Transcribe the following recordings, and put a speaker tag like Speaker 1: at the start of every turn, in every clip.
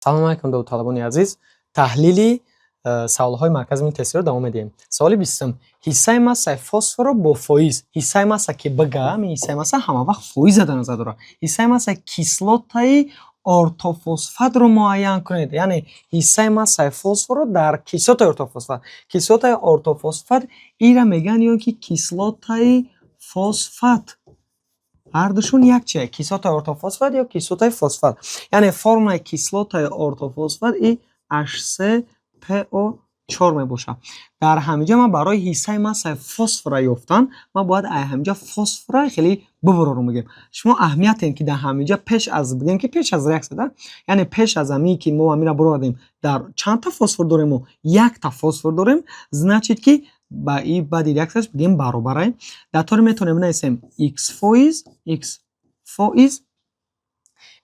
Speaker 1: салом алайкум ду талабони азиз. таҳлили саволҳои маркази тестиро давом медиҳем. Саволи 20. Ҳиссаи массаи фосфорро бо фоиз. Ҳиссаи масса ки бга, ҳиссаи масса ҳама вақт фоиз дар назар дорад. Ҳиссаи массаи кислотаи ортофосфатро муайян кунед. Яъне ҳиссаи массаи фосфорро дар кислотаи ортофосфат. Кислотаи ортофосфат ира мегӯянд ё ки кислотаи фосфат. ҳардушун як чия, кислотаи ортофосфат ё кислотаи фосфат. Яъне формулаи кислотаи ортофосфат HCPO4 мебошад. Дар ҳаминҷа ман барои ҳиссаи массаи фосфора ёфтан, ман бояд ҳаминҷа фосфора хеле бубурорум бигем. Шумо аҳамиятем ки дар ҳаминҷа пеш аз бигем ки пеш аз реаксия да? Яъне пеш аз ҳамин ки мо амира буровардем дар чандта фосфор дорем, мо якта фосфор дорем, значит ки ба и баъди реаксияш бигем баробарай. Дар тори метавонем бинависем x фоиз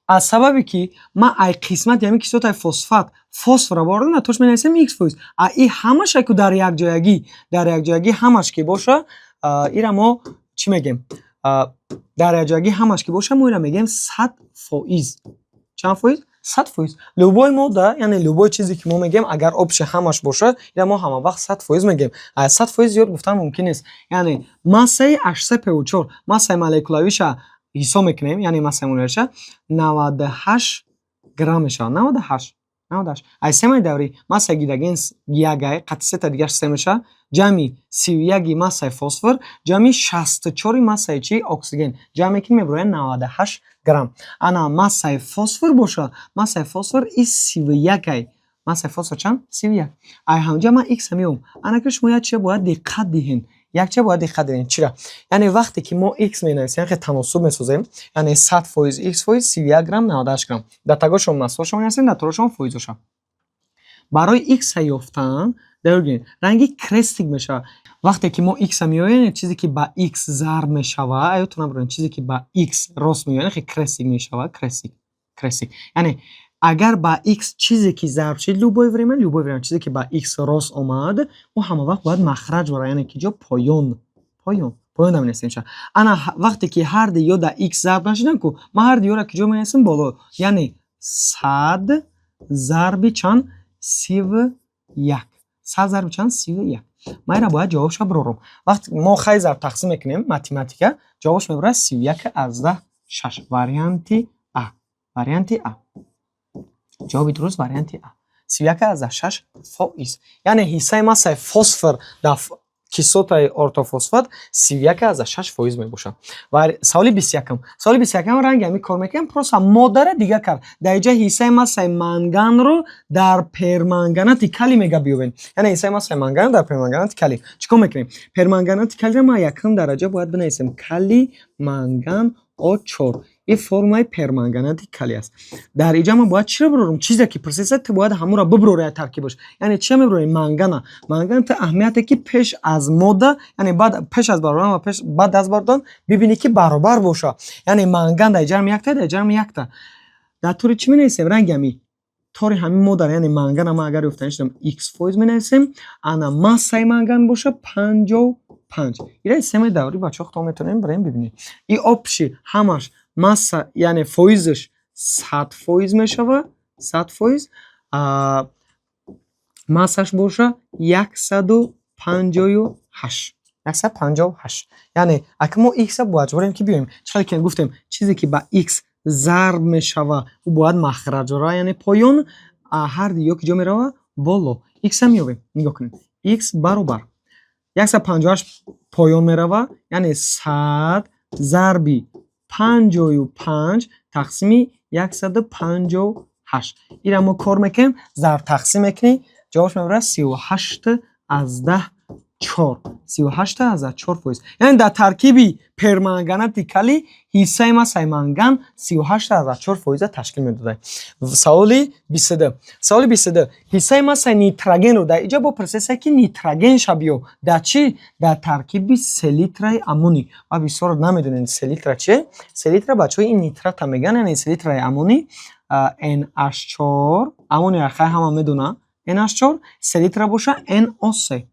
Speaker 1: аз сабабе ки ман ай қисмати ҳамин кислотаи фосфат фосфора вардем, дар тош менависем x фоиз. И ҳамаша ки дар якҷоягӣ ҳамаш ки боша, ира мо чӣ мегем? Дар якҷоягӣ ҳамаш ки боша, мо ира мегем 100%. Чанд фоиз? 100%. Любой модда, яъне любой чизе ки мо мегем, агар обши ҳамаш бошад, ира мо ҳама вақт 100% мегем. 100% зиёд гуфтан мумкин нест. Яъне массаи HCPO4, массаи молекулавиша ҳисоб мекунем, яъне массаи молекулавиша 98 грамм мешавад. 98. Ай семаи даврӣ массаи гидроген 1, қатъисета дигаш 3 мешавад. ҷамъи 31 массаи фосфор, ҷамъи 64 массаи чӣ? Оксиген. Ҷамъе ки мебарояд 98 грамм. Ана массаи фосфор бошад. Массаи фосфор 31. Массаи фосфор чанд? 31. Ай ҳамҷа ман x меом. Ана ки шумо як чия бояд диққат диҳен. Чира? Яъне вақте ки мо x менависем, хеле таносуб месозем, яъне 100% x фоиз 31 грамм 98 грамм. Дар тагошон маслошон менависем, дар торошон фоизоша. Барои x ёфтан дагин ранги крестик мешавад. Вақте ки мо x меоем, чизе ки ба x зарб мешавад, аётон набаред, чизе ки ба x рост меоем, хеле крестик мешавад, крестик. Яъне агар ба x чизе ки зарб шид, любое время, чизе ки ба x рост омад, мо ҳама вақт бояд махраҷ бора, яъне ки ҷо поён наменависем ша. Ана вақте ки ҳарди ё да x зарб нашидан ку, ма ҳарди ёра ки ҷо менависем боло, яъне 100 зарби чанд? 31. 100 зарби чанд? 31. Ма ира бояд ҷавобша бирорум. Вақте мо хай зарб тақсим мекунем, математика, ҷавобш мебарад 31/6. Варианти А. ҷавоби дуруст варианти А. 31/6%. Яъне ҳиссаи массаи фосфор дар кислотаи ортофосфат 31/6% мебошад. Ва саволи 21. Саволи 21 ранги ҳамин кор мекунем, просто моддара дига кард. Дар инҷа ҳиссаи массаи манганро дар перманганати калий мега биёбем. Яъне ҳиссаи массаи манган дар перманганати калий. Чикор мекунем? Перманганати калийро ман якум дараҷа бояд бинависем. Калий манган O4. ин формулаи перманганати калий аст. Дар инҷа ман бояд чиро бирорум? Чизе ки просессор ти бояд ҳамура бибирорад таркибаш. Яъне чия мебирорем? Мангана. Манганати аҳамияте ки пеш аз модда, яъне пеш аз бародан ва баъд аз бародан бибинӣ ки баробар боша. Яъне манган дар ҷарми якта, дар ҷарми якта. Дар тури чӣ менависем? Ранги ҳамин тори ҳамин модда, яъне мангана ман агар ёфтанӣ шудам x фоиз менависем. Ана массаи манган боша 55. ира семаи даврӣ бачаҳо худо метавонем бираем бибинем. И обши ҳамаш масса, яъне фоизаш 100% мешавад. 100%. Массаш боша 158. Яъне ака мо x бояд ҷорем ки биёем. Чхеле ки гуфтем чизе ки ба x зарб мешавад, ӯ бояд махраҷ ора, яъне поён, ҳарди ё ки ҷо мерава боло. x меёбем. Нигоҳ кунед. x баробар 158 поён мерава, яъне 100 зарби 55 тақсими 158. ира мо кор мекунем, зарб тақсим мекунем, ҷавобш мебарад 38/10. 38/4%. Яъне дар таркиби перманганати калий ҳиссаи массаи манган 38/4% ташкил медодад. Саволи 22. Ҳиссаи массаи нитрогенро дар инҷа бо процессае ки нитрогенша биё. Дар чӣ? Дар таркиби селитраи аммоний. Ва бисёр намедонед селитра чиye? Селитра бачаҳо ин нитрата мегӯянд, яъне селитраи аммоний NH4. Аммониро хай ҳама медонад. NH4 селитра боша NO3.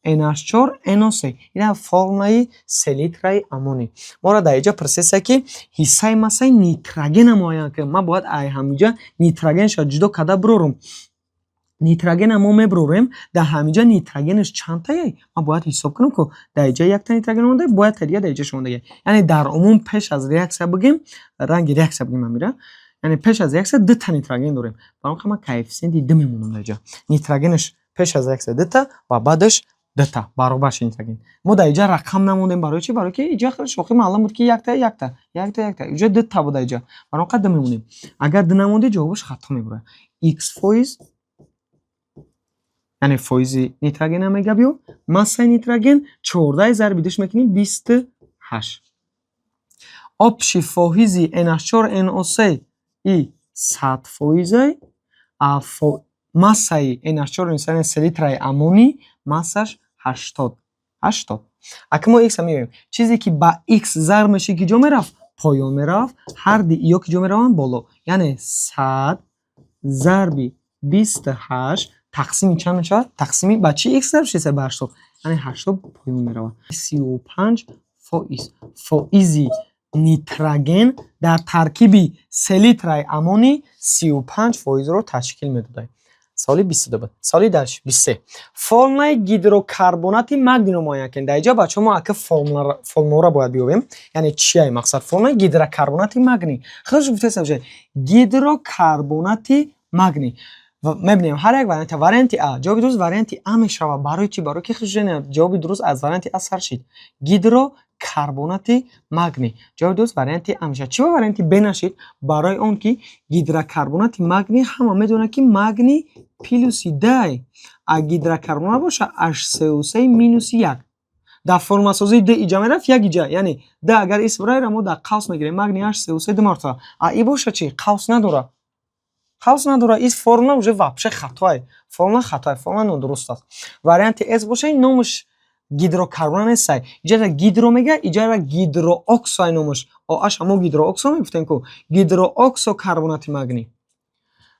Speaker 1: NH4NO3 ина формулаи селитраи аммони. Мора дар инҷа пурсеса ки ҳиссаи массаи нитрогена муайян кунем. Ман бояд ҳаминҷа нитрогенашро ҷудо карда бурорум. Нитрогена мо мебурорем, дар ҳаминҷа нитрогенаш чандтае? Ман бояд ҳисоб кунам ки дар инҷа якта нитроген монда, бояд та дига дар инҷа шумода. Яъне дар умум пеш аз реаксия бигем, ранги реаксия бигем амира. Яъне пеш аз реаксия дута нитроген дорем. Барои ман коэффициенти 2 мемонам дар инҷа. Нитрогенаш пеш аз реаксия дута ва баъдаш дута баробарш нитроген. Мо дар инҷа рақам намондем барои чи? Барои ки инҷа шохи маълум буд ки якта. Инҷа дута буда инҷа. Барои ка 2 мемонем. Агар 2 намонди ҷавобаш хато мебурад. X% яъне фоизи нитроген мегап ё массаи нитроген 14 зарби 2 мекунем 28. Общий фоизи NH4NO3 и 100%, а массаи NH4NO3 селитраи аммони массаш 80. Акн мо x мебинем. Чизе ки ба x зарб меши ки ҷо мерафт? Поён мерафт. Ҳарди ё ки ҷо мераванд боло. Яъне 100 зарби 28 тақсими чанд мешавад? Тақсими ба чи x зарб шиса ба 80. Яъне 80 поён меравад. 35 фоизи нитроген дар таркиби селитраи аммони 35%-ро ташкил медодад. Соли 22. Соли 23. Формулаи гидрокарбонати магниро муайян кунед. Дар инҷа бачаҳо мо ака формуларо бояд биёбем. Яъне чия мақсад? Формулаи гидрокарбонати магний. Хеле гуфтаам ҷа гидрокарбонати магний. мебинем ҳар як варианти А. ҷавоби дуруст варианти А мешавад. Барои чи? Барои ки ҷавоби дуруст аз варианти А сар шид. Гидрокарбонати магний. ҷавоби дуруст варианти А мешавад. Чӣ варианти Б нашид? Барои он ки гидрокарбонати магний ҳама медонад ки магний плюси 2. А гидрокарбонат боша HCO3 минуси 1. дар формуласозии Д иҷа мерафт 1 иҷа. Яъне Д агар ис бирайра мо дар қавс мегирем магний HCO3 2 мартаба. А и боша чи? Қавс надора. Ис формула уже вообще хатое. Формула нодуруст аст. Варианти С боша ин номаш гидрокарбонат нест. Иҷара гидро мега, иҷара гидрооксо номаш. OH мо гидрооксо мегуфтем ку гидрооксо карбонати магний.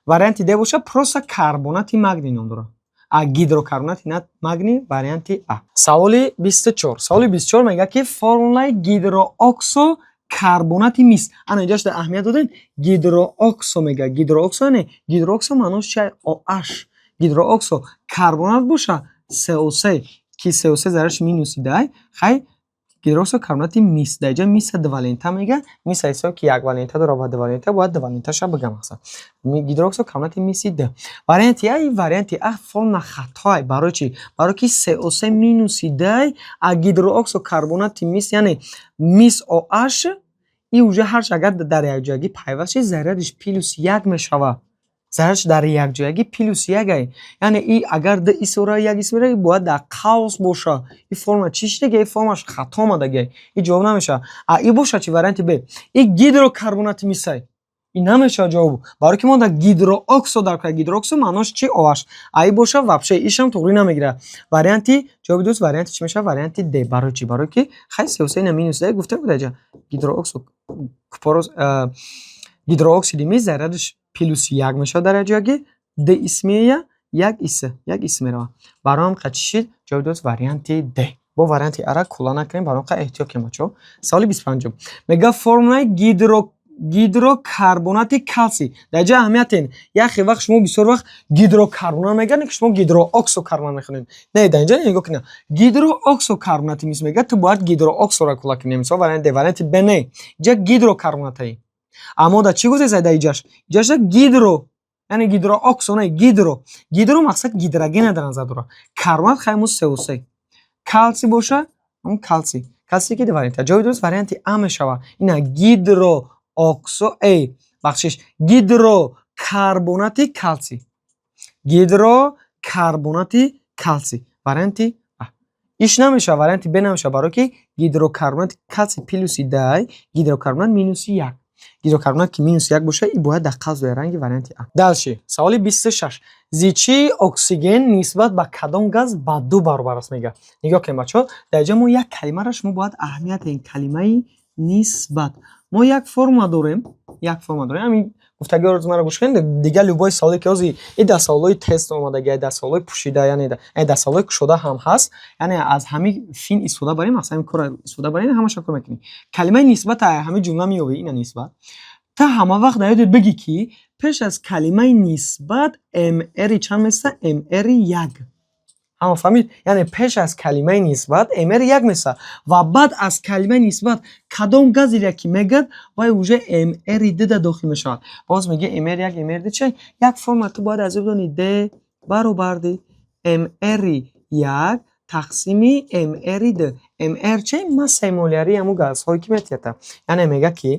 Speaker 1: Варианти Д боша просто карбонати магний ном дорад. А гидрокарбонати магний варианти А. Саволи 24. Саволи 24 мега ки формулаи гидрооксо карбонати мис. Ана инҷаш да аҳамият додем. Гидрооксо мега. Гидрооксо маънош чи? OH. Гидрооксо карбонат боша CO3 ки CO3 зарараш минуси 2. Хай гидрооксо карбонати мис. Дар инҷа миса двалента мега. Миса ҳисоб ки як валента дорад ва двалента бояд дваленташа бигам мақсад. Гидрооксо карбонати миси 2. Варианти А и варианти А формула хатое. Барои чи? Барои ки CO3 минуси 2 а гидрооксо карбонати мис яъне мис OH и уже ҳарч агар дар якҷоягӣ пайваст шид зарядиш плюс 1 мешавад. Зарядиш дар якҷоягӣ плюс 1. Яъне и агар д исора як исора бояд дар қавс боша. И формула чӣ шидаги? И формулаш хато омадаги. И ҷавоб намешавад. А и боша чи? Варианти Б. И гидрокарбонати мисай. И намешавад ҷавоб. Барои ки мо дар гидрооксо дар кора. Гидрооксо маънош чи? OH. А и боша вообще ишам туғри намегирад. Варианти ҷавоби дуруст варианти чи мешавад? Варианти Д. Барои чи? Барои ки хай CO3 на минус 2 гуфтем буд аҷа. Гидрооксо гидрооксиди мис зарядиш плюс 1 мешавад дар якҷоягӣ. Д исмия 1 ис меравад. Барои ҳам қачи шид ҷавоби дуруст варианти Д. Бо варианти А ра кӯла накунем. Барои қа эҳтиёт кунем бачаҳо. Саволи 25. Мега формулаи гидрокарбонати калсий. Дар ҷа аҳамиятен. Яхе вақт шумо бисёр вақт гидрокарбонат мегӯяд, ки шумо гидрооксо карбонат мехонед. Не, дар инҷа нигоҳ кунед. Гидрооксо карбонати мис мегӯяд, ту бояд гидрооксоро кӯла кунем. Мисол варианти Д. Варианти Б не. Ҷа гидрокарбонатаи. Аммо дар чӣ гузашта дар иҷаш? Иҷаш гидро. Яъне гидрооксо не, гидро. Гидро мақсад гидрогена дар назар дорад. Карбонат хаймус CO3. Калсий боша, ҳамун калсий. Калсий ки варианти. Ҷавоби дуруст варианти А мешавад. Ина гидрооксо бахшиш гидрокарбонати калсий. Гидрокарбонати калсий. Варианти А. Иш намешавад. Варианти Б намешавад. Барои ки гидрокарбонати калсий плюси 2, гидрокарбонат минуси 1. Гидрокарбонат ки минус 1 боша, и бояд дар қавс дояд ранги варианти А. Далши. Саволи 26. Зичии оксиген нисбат ба кадом газ ба 2 баробар аст мега. Нигоҳ кунем бачаҳо. Дар инҷа мо як калимаро шумо бояд аҳамият ин калимаи нисбат. Мо як формула дорем. як форма дاره. Ҳамин гуфтагиҳоро рӯз маро гӯш кунед. Дигар любой соли ки ҳозир ин дастсаволҳои тест омадаги, дастсаволҳои пӯшида, яъне дастсаволҳои кушода ҳам ҳаст. Яъне аз ҳамин фин истифода барем, аз ҳамин кор истифода барем, ҳамаша кор мекунем. Калимаи нисбат ҳамин ҷумла меёбӣ, ина нисбат. Та ҳама вақт дар ёдет бигӣ ки пеш аз калимаи нисбат mr чанд меса? mr 1. ҳама фаҳмид? Яъне пеш аз калимаи нисбат mr 1 меса ва баъд аз калимаи нисбат кадом газеля ки мегӯяд вай уже mr 2 да дохил мешавад. Боз меги mr 1 mr 2 чӣ? Як форма ту бояд аз ин бидонӣ d баробар mr 1 тақсими mr 2. mr чӣ? массаи молярии ҳамун газҳое ки метиҳад. Яъне мега ки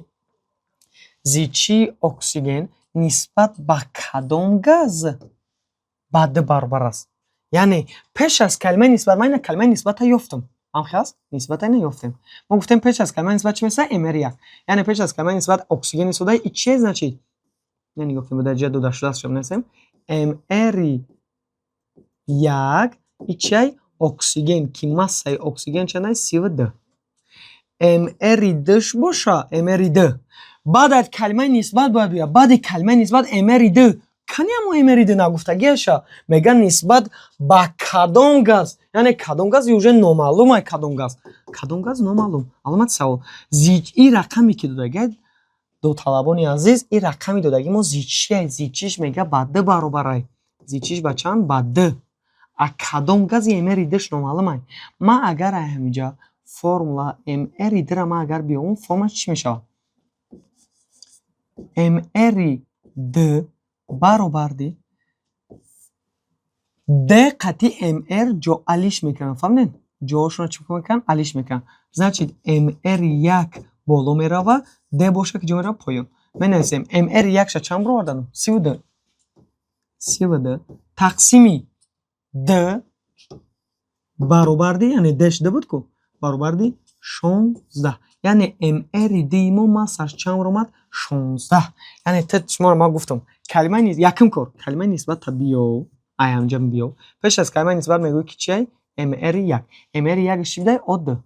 Speaker 1: зичии оксиген нисбат ба кадом газ ба d баробар аст. Яъне пеш аз калимаи нисбат, ман ина калимаи нисбата ёфтам. Ҳамхи нисбата ина ёфтем. Мо гуфтем пеш аз калимаи нисбат чӣ меса? mr 1. Яъне пеш аз калимаи нисбат оксиген истифодаи ин чӣ значит? Яъне гуфтем буда ҷа дода шуда шо менависем. mr 1 ичай оксиген ки массаи оксиген чанд аст? 32. mr 2 боша mr 2. баъд аз калимаи нисбат бояд биёяд. баъди калимаи нисбат mr 2. Кани ҳамо mr 2 нагуфтагиаша меган нисбат ба кадом газ. Яъне кадом газ уже номаълум ай кадом газ. Кадом газ номаълум. Аломати савол. ин рақами ки додагиад додталабони азиз, ин рақами додаги мо зичи, зичиш мега ба d баробар ай. Зичиш ба чанд? Ба d. А кадом гази mr 2 номаълум ай. Ма агар ай ҳамиҷа формула mr 2 ра ма агар биёвум, формулаш чӣ мешавад? mr 2 баробар d қати mr ҷо алиш мекунам. Фаҳмидед? ҷоҳошона чӣ мекунам? Алиш мекунам. Значит mr 1 боло мерава, d боша ки ҷо мерава поён. Менависем mr 1 ша чанд баробар дадам? 32. 32 тақсими d баробар яъне dш d буд ку баробар 16. Яъне mr 2 мо массаш чанд омад? 16. Яъне шумо ма гуфтам калимаи нисбат якум кор калимаи нисбат биё ай ҳамҷа биё. Пеш аз калимаи нисбат мегӯӣ ки чӣ ай? mr 1. mr 1 чӣ будай? од.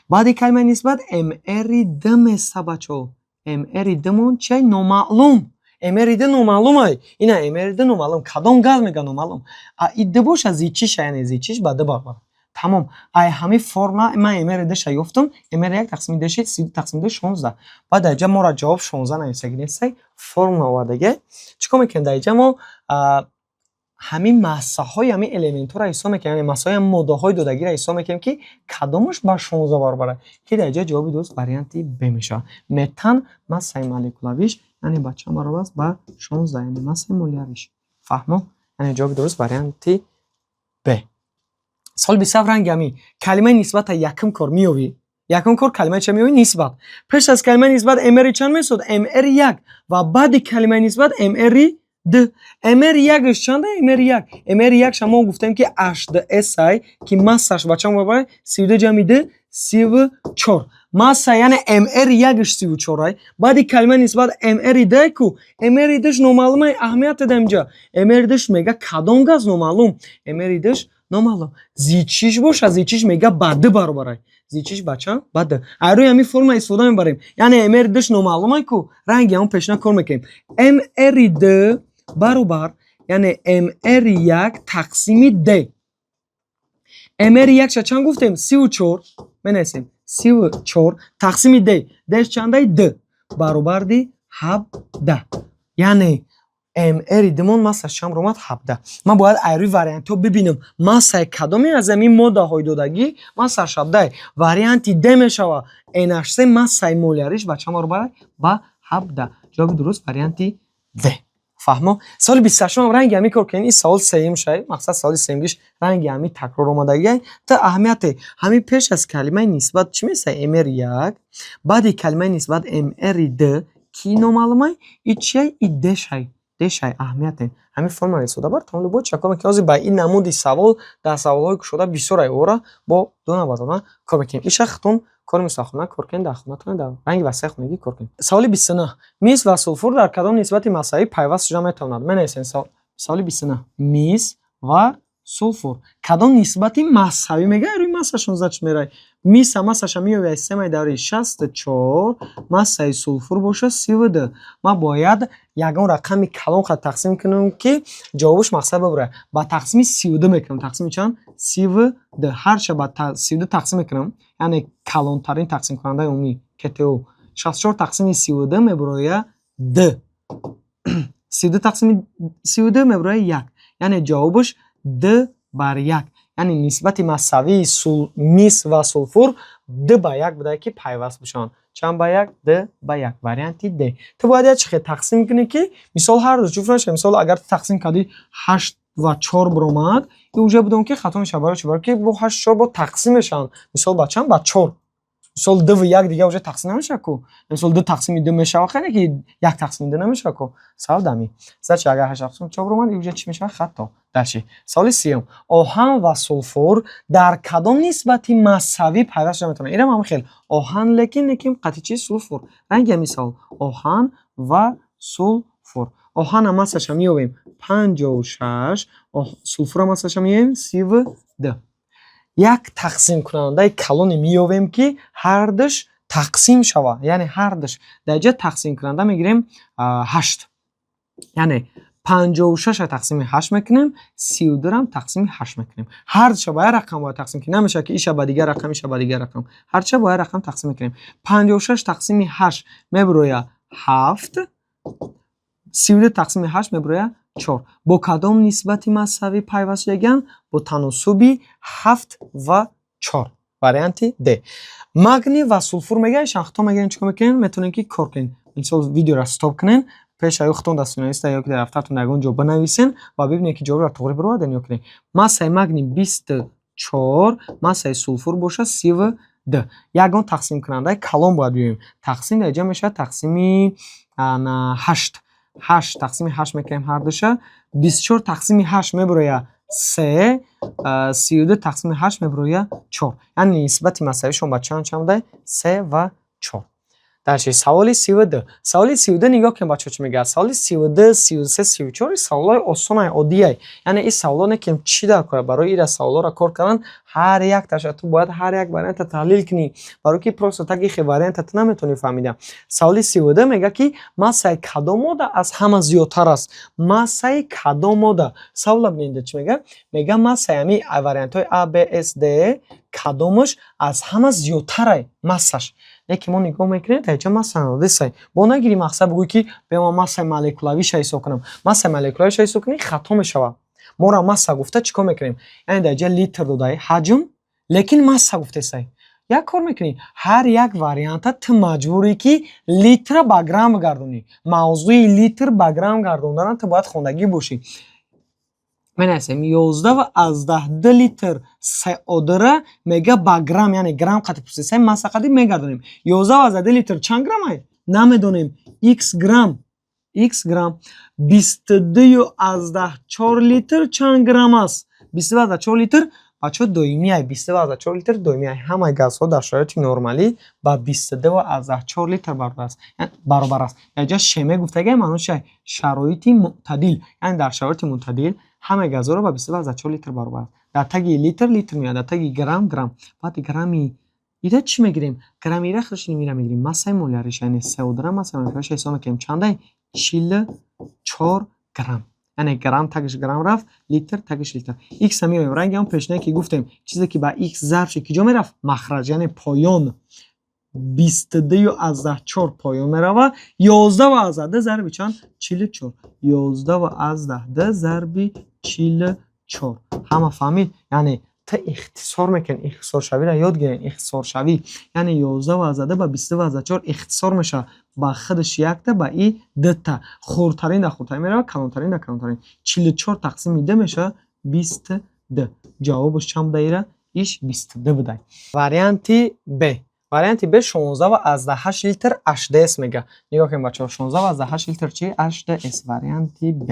Speaker 1: баъди калимаи нисбат mr 2 меса бачо. mr 2 мон чӣ ай? Номаълум. mr 2 номаълум ай. Ина mr 2 номаълум. Кадом газ мега номаълум. А ин d боша зичиш, яъне зичиш ба d баробар. Тамом. Ай ҳами форма ман mr 2 ша ёфтам. mr 1 тақсими d шид, 32 тақсими d 16. баъд дар ҷа мора ҷавоб 16 нависаги несай. Формула овардаги. Чикор мекунем дар ҷа мо ҳамин массаҳои ҳамин элементҳоро ҳисоб мекунем. Яъне массаҳои моддаҳои додагиро ҳисоб мекунем ки кадомаш ба 16 баробар аст. Ки дар ҷа ҷавоби дуруст варианти б мешавад. Метан массаи молекулавиш яъне ба чанд баробар аст? Ба 16. Яъне массаи моляриш. Фаҳмо? Яъне ҷавоби дуруст варианти б. Соли 27 ранги ҳамин калимаи нисбата якум кор меёвӣ. Якум кор калимаи чӣ меёвӣ? Нисбат. Пеш аз калимаи нисбат mr чанд месод? mr 1 ва баъди калимаи нисбат mr 2. mr 1 чанд ай? mr 1. mr 1 шамо гуфтем ки hds ай ки массаш ба чанд баробар? 32 ҷамъи d 34. масса яъне mr 1 34 ай. баъди калимаи нисбат mr 2 ку mr 2 номаълум ай. аҳамияте дар инҷа mr 2 мега кадом газ номаълум. mr 2 номаълум. зичиш боша, зичиш мега ба d баробар ай. зичиш ба чанд? Ба d. ай рӯи ҳамин формула истифода мебарем. Яъне mr 2 номаълум ай ку ранги ҳамон пешна кор мекунем. mr 2 баробар яъне mr 1 тақсими d. mr 1 ша чанд гуфтем? 34. менависем 34 тақсими d. d чанд ай? d баробар 17. Яъне mr 2 мон массаш чанд омад? 17. ман бояд ай рӯи вариантҳо бибинам массаи кадоме аз ҳамин моддаҳои додагӣ массаш 17. Варианти d мешавад NH3 массаи моляриш ба чанд баробар? Ба 17. ҷавоби дуруст варианти d. фаҳмо? Соли 28 ранги ҳамин кор кунем. ин савол сеюм шай. мақсад соли сеюмгиш ранги ҳамин такрор омадагӣ. Та аҳамияте ҳамин пеш аз калимаи нисбат чӣ меса? mr 1 баъди калимаи нисбат mr 2 ки номаълум ай? ин чӣ ай? ин d шай. d шай аҳамияте. ҳамин формула истифода бар тамом бо чакор мекунем. ҳозир ба ин намуди савол дар саволҳои кушода бисёр ай ора бо дона ба дона кор мекунем. ин шахтон кори мустахона кор кунед дар хонатон дар ранги васеъ хонагӣ кор кунед. саволи 29 мис ва сулфур дар кадом нисбати массавӣ пайваст шуда метавонад? менависем саволи 29 мис ва сулфур кадом нисбати массавӣ мега рӯи масса 16 чӣ мерай? миса массаша меёвад 3/64 массаи сулфур боша 32. ма бояд ягон рақами калон хат тақсим кунам ки ҷавобаш мақсад бибура. ба тақсими 32 мекунам. тақсими чанд? 32. ҳарча ба 32 тақсим мекунам, яъне калонтарин тақсимкунандаи умумӣ КТО 64 тақсими 32 мебарояд д. 32 тақсими 32 мебарояд 1. яъне ҷавобаш д бар 1. яъне нисбати массавии мис ва сулфур д ба 1 будае ки пайваст бошанд. чанд ба 1? д ба 1. варианти д. ту бояд як чихе тақсим кунӣ ки мисол ҳар ду ҷуфташ. мисол агар тақсим кардӣ 8 ва 4 биромад, ин уҷа будон ки хато мешавад. барои чӣ? барои ки бо 8 4 бо тақсим мешаванд. мисол ба чанд? ба 4. мисол 2 ва 1 дига уҷа тақсим намешавад ку. мисол 2 тақсими 2 мешавад, хеле ки 1 тақсими 2 намешавад ку. савол дами. зачи агар 8 тақсими 4 биромад, ин уҷа чӣ мешавад? хато. дарчи саволи сеюм. оҳан ва сулфур дар кадом нисбати массавӣ пайваст шуда метавонанд? инам ҳам хел. оҳан лекин қатъи чи сулфур. ранги мисол оҳан ва сулфур. оҳан массаша меёбем 56, сулфур массаша меёбем 32. як тақсим кунандаи калоне меёбем ки ҳар душ тақсим шава, яъне ҳар душ дар ҷои тақсим кунанда мегирем 8. яъне 56 тақсими 8 мекунем, 32 рам тақсими 8 мекунем. ҳарча ба як рақам бояд тақсим кунем. намешавад ки иша ба дигар рақам, иша ба дигар рақам. ҳарча ба як рақам тақсим мекунем. 56 тақсими 8 мебарояд 7. 32 тақсими 8 мебарояд 4. бо кадом нисбати массавӣ пайваст шудагиянд? бо таносуби 7 ва 4. варианти д. магний ва сулфур мега шахто мегирем. чико мекунем? метавонем ки кор кунем. мисол видеоро стоп кунем, пеша ёхтон дастуниста ё ки дар дафтартон ягон ҷо банависен ва бибинед ки ҷавобро тоғри бароварден ё кунем. массаи магний 24, массаи сулфур боша 32. ягон тақсим кунандаи калон бояд биёрем. тақсим дар ҷа мешавад тақсими 8. 8 тақсими 8 мекунем ҳар душа. 24 тақсими 8 мебарояд 3. 32 тақсими 8 мебарояд 4. яъне нисбати массавишон ба чанд будае? 3 ва 4. дарчи саволи 32. саволи 32 нигоҳ кунем бачаҳо чӣ мегӯяд. саволи 32, 33, 34 саволҳои осонаи оддияй. яъне ин саволҳо не ки чӣ дар кора. барои ира саволҳоро кор кардан ҳар як таша ту бояд ҳар як варианта таҳлил кунӣ. барои ки просто так ихе варианта ту наметавонӣ фаҳмида. саволи 32 мега ки массаи кадом модда аз ҳама зиёдтар аст? массаи кадом модда? савола бинед чӣ мега? мега массаи ҳамин вариантҳои А, Б, С, Д кадомаш аз ҳама зиёдтарай массаш. лекин мо нигоҳ мекунем дар ҷа масса надесай. бо нагири мақсад бигӯй ки бема массаи молекулавиша ҳисоб кунам. массаи молекулавиша ҳисоб кунӣ хато мешавад. моро масса гуфта чикор мекунем? яъне дар ҷа литр додаи ҳаҷм, лекин масса гуфтесай. як кор мекунӣ, ҳар як варианта ту маҷбурӣ ки литра ба грамм гардонӣ. мавзӯи литр ба грамм гардондан ту бояд хондагӣ бошӣ. менависем 11/2 литр сеодра мега ба грамм, яъне грамм қати пусесай масса қади мегардонем. 11/2 литр чанд граммай? намедонем. x грамм. x грамм. 22/4 литр чанд грамм аст? 22/4 литр бачо доимиай. 22/4 литр доимиай. ҳамаи газҳо дар шароити нормалӣ ба 22/4 литр баробар аст. дар ҷа шеме гуфтагӣ маънош чӣ? шароити муътадил. яъне дар шароити муътадил ҳамаи газҳоро ба 22/4 литр баробар аст. дар таги литр литр меояд, дар таги грамм грамм. баъди грамми ида чӣ мегирем? грамми ира худшини мира мегирем. массаи моляриш, яъне сеодра массаи моляриш ҳисоб мекунем. чандай? 44 грамм. яъне грамм тагиш грамм рафт, литр тагиш литр. x ҳам меоем. ранги ҳам пешнае ки гуфтем, чизе ки ба x зарф ши киҷо мерафт? махраҷ, яъне поён. 22/4 поён меравад. 11/2 зарби чанд? 44. 11/2 зарби 44. ҳама фаҳмид? яъне та ихтисор мекунед. ихтисоршавиро ёд гиред. ихтисоршавӣ яъне 11/2 ба 22/4 ихтисор мешавад ба худаш якта, ба и дта. хурдтарин да хурдтарин меравад, калонтарин да калонтарин. 44 тақсими 2 мешавад 22. ҷавобаш чанд буда ира? иш 22 буда. варианти Б. варианти Б 16/8 литр HDS мега. нигоҳ кунед бачаҳо. 16/8 литр чи? HDS. варианти Б.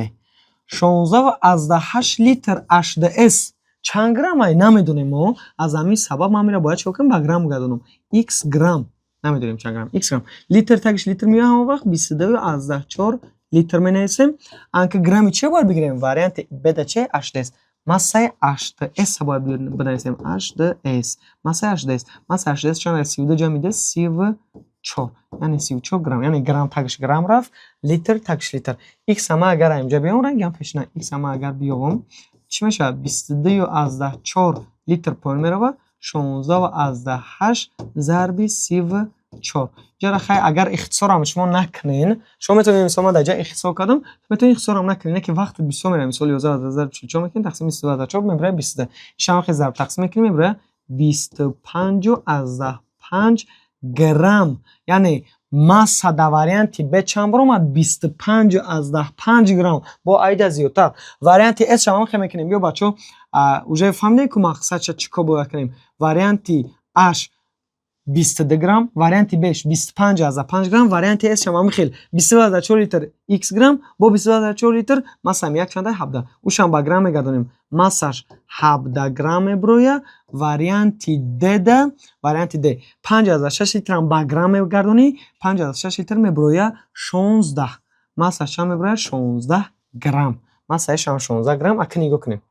Speaker 1: 16/8 литр HDS чанд граммай? намедонем мо. аз ҳамин сабаб ман мира бояд чико кунам? ба грамм гардонам. x грамм. намедонем чанд грамм. x грамм. литр тагиш литр меояд ҳамон вақт 22/4 литр менависем. анка грамми чиро бояд бигирем? варианти Б да чи? HDS. массаи 8s бояд бинависем. 8s массаи 8s массаи 8s чанд 32 ҷамъи д 34, яъне 34 грамм, яъне грамм тагиш грамм рафт, литр тагиш литр. X ама агар инҷа биём рангам пешна, X ама агар биём чӣ мешавад? 22.4 литр поён мерава, 16.8 зарби 34. ҷара хай агар ихтисорам шумо накунен, шумо метавонед мисол ман дар ҷа ихтисор кардам, метавонед ихтисорам накунед, не ки вақтат бисёр меравад. Мисол 11.44 мекунед тақсими 22.4 мебарад 22. Ишам вақти зарб тақсим мекунем мебарад 25.5 грамм, яъне масса дар варианти Б чанд баромад? 25.5 грамм, бо айда зиёдтар. Варианти С шама хел мекунем. Биё бачо уже фаҳмидем ки мақсадша чӣ кор бояд кунем. Варианти H 22 грамм, варианти Б 25.5 грамм, варианти С шама хел 22.4 литр X грамм бо 22.4 литр массам як чанда 17. Ушам ба грамм мегардонем. Массаш 17 грамм меброя. Варианти Д 5.6 литрам ба грамм мегардони, 5.6 литр меброя 16. Массаш чанд меброя? 16 грамм. Массаи шама 16 грамм. Акин нигоҳ кунем.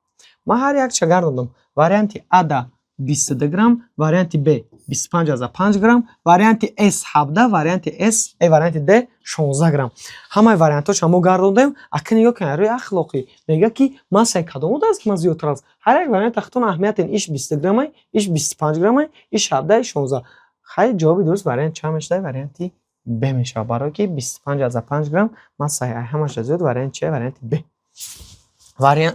Speaker 1: Ман ҳар як чига гардондам. Варианти А да 22 грамм, варианти Б 25.5 грамм, варианти С 17, варианти Д 16 грамм. Ҳамаи вариантоша мо гардондем. Акин нигоҳ кунед, рӯи ахлоқӣ мега ки массаи кадом аст ки ман зиёдтар аст. Ҳар як вариант тахтон аҳамияте. Иш 20 грамм, иш 25 грамм, иш 17, иш 16. Хай ҷавоби дуруст вариант чанд мешавад? Варианти Б мешавад, барое ки 25.5 грамм массаи ҳамаша зиёд. Вариант чия? Варианти Б.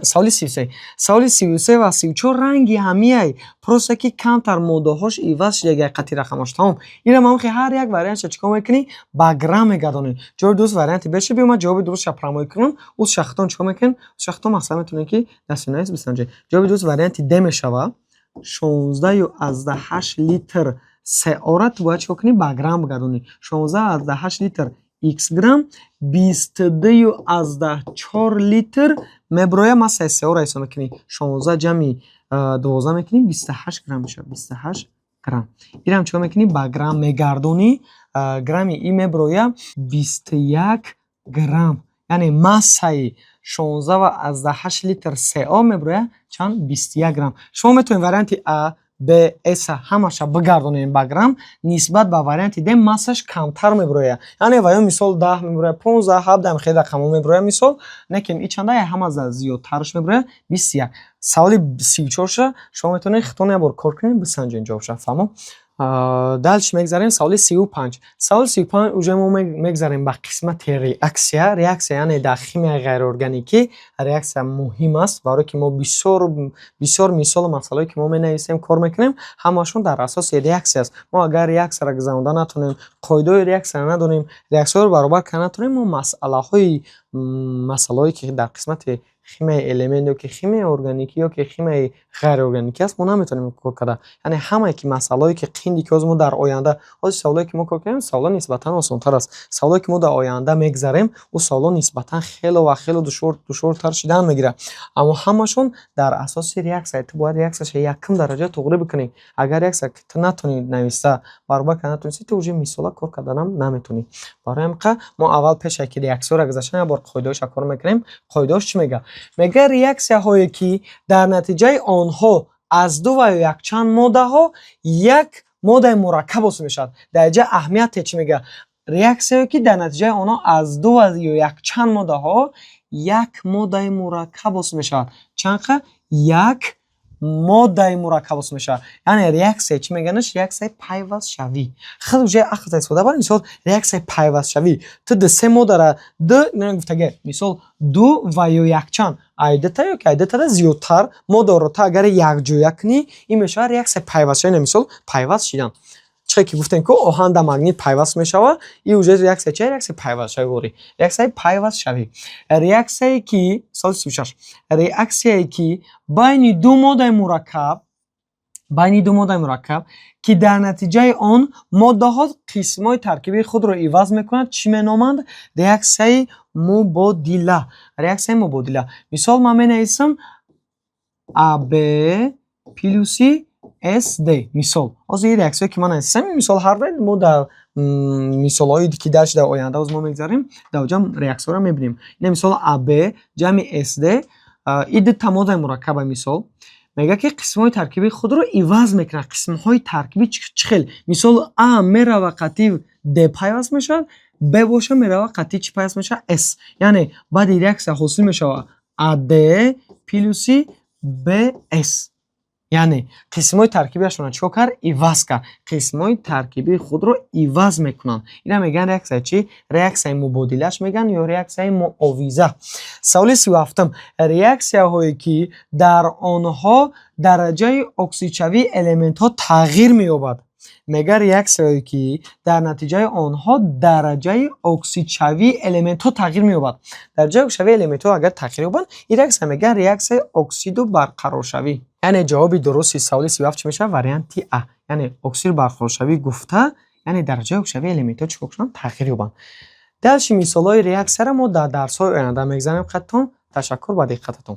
Speaker 1: Саволи 33. Саволи 33 ва 34 ранги ҳамияи просто ки камтар моддаҳош иваз шуда қати рақамаш тамом. Ира ман хе ҳар як вариантша чикор мекунӣ? Ба грамм мегардонӣ. ҷавоби дуруст варианти Б шуд. биёмад ҷавоби дурустша промой кунам. Уз шахтон чикор мекунем? Шахтон мақсад метавонем ки дастинаис бисанҷем. ҷавоби дуруст варианти Д мешавад. 16.8 литр сеора ту бояд чикор кунӣ? Ба грамм бигардонӣ. 16.8 литр X грамм 22.4 литр меброя массаи сеора ҳисоб мекунӣ. 16 ҷамъи 12 мекунӣ 28 грамм мешавад. 28 грамм. Инам чикор мекунӣ? Ба грамм мегардонӣ. Грамми и меброя 21 грамм. Яъне массаи 16.8 литр сео меброя чанд? 21 грамм. шумо метавонед варианти А, Б, С ҳамаша бигардонем ба грамм, нисбат ба варианти Д массаш камтар меброя. Яъне ваё мисол 10 меброя, 15, 17 хеле рақамҳо меброя мисол, некин и чанда ҳама зиёдтарш меброя 21. Саволи 34 ша шумо метавонед хитон як бор кор кунед бисанҷед ҷавобша. Фаҳмо? Дальше мегзарем саволи 35. Саволи 35 уже мо мегзарем ба қисмати реаксия. Реаксия яъне дар химияи ғайриорганикӣ реаксия муҳим аст, барое ки мо бисёр мисолу масъалаҳое ки мо менависем кор мекунем ҳамашон дар асоси реаксия аст. Мо агар реаксияро гузаронда натонем, қоидаҳои реаксияро надонем, реаксияҳоро баробар карда натонем, мо масъалаҳое ки дар қисмати химияи элемент ёки химияи органикӣ ёки химияи ғайриорганикӣ аст мо наметавонем кор карда. Яъне ҳамае ки масъалаҳое ки қинди ки ҳозир мо дар оянда ҳозир саволое ки мо кор кардем савола нисбатан осонтар аст. Саволое ки мо дар оянда мегзарем у савола нисбатан хело ва хело душвортар шидан мегирад. Аммо ҳамашон дар асоси реаксия. Ту бояд реаксияша якум дараҷа тоғри бикунӣ. Агар реаксия ки ту натонӣ нависта баробар карда натонисти, ту уже мисола кор карданам наметонӣ. Барои ҳамин мо аввал пеше ки реаксияро гузаштан як бор қоидаҳоша кор мекунем. Қоидаҳош чӣ мегӯяд? Мега реаксияҳое ки дар натиҷаи онҳо аз ду ва ё якчанд моддаҳо як моддаи мураккаб ҳосил мешавад. Дар ҷа аҳамияте чӣ мегӯяд? Реаксияҳое ки дар натиҷаи онҳо аз ду ва ё якчанд моддаҳо як моддаи мураккаб ҳосил мешавад. Чанд қа? Як моддаи мураккаб ҳосил мешавад. Яъне реаксия чӣ мегӯяндаш? Реаксияи пайвастшавӣ. хеле уже ахлтай сода бар. Мисол реаксияи пайвастшавӣ. Ту ду се моддара ду гуфтага мисол ду ва ё якчанд айдата ёки айдатара зиёдтар моддаро ту агари якҷоя кунӣ, ин мешавад реаксияи пайвастшавӣ. Мисол пайваст шидан. чизе ки гуфтем ки оҳан да магнит пайваст мешавад, ин уже реаксия чия? Реаксияи пайвастшавӣ. Реаксияи пайвастшавӣ. Реаксияе ки соли 36. Реаксияе ки байни ду моддаи мураккаб ки дар натиҷаи он моддаҳо қисмҳои таркибии худро иваз мекунанд чӣ меноманд? Реаксияи мубодила. Реаксияи мубодила. Мисол ман менависам АБ плюси SD. Мисол ҳозир ин реаксияе ки ман нависам, ин мисол ҳар вақт мо дар мисолҳои ки дар оянда мо мегзарем дар ҷа реаксияро мебинем. Ин мисол АБ ҷамъи SD این دو تماده مرکب مثال میگه که قسم های ترکیبی خود رو عوض میکنه. قسم های ترکیبی چه خیلی مثال ا میره و قطعی د پیوست میشه، ب باشه میره و قطعی چی پیوست میشه اس، یعنی بعد ریاکسیا حاصل میشه ا د پلس ب اس، یعنی قسم های ترکیبیشون رو چیکار کرد؟ عوض کرد. قسم های ترکیبی خود رو عوض میکنن. اینا میگن ریاکسیا چی؟ ریاکسیا مبادلهش میگن یا ریاکسیا معاوضه. سوال 37 ریاکسیا هایی که در آنها درجه اکسیدشوی الیمنت ها تغییر مییابد. میگه ریاکسیا هایی که در نتیجه آنها درجه اکسیدشوی الیمنت ها تغییر مییابد. درجه اکسیدشوی الیمنت ها اگر تغییر یابند این ریاکسیا میگن ریاکسیا اکسید و برقرار شوی. یعنی جواب درست سوال 37 چی میشه؟ واریانت ا، یعنی اکسید برقرار شوی گفته یعنی درجه اکسیدشوی الیمنت ها چیکار کنن؟ تغییر یابند. دلش مثالای ریاکسیا را ما در درس های آینده میگذاریم. خدمتتون تشکر با دقتتون.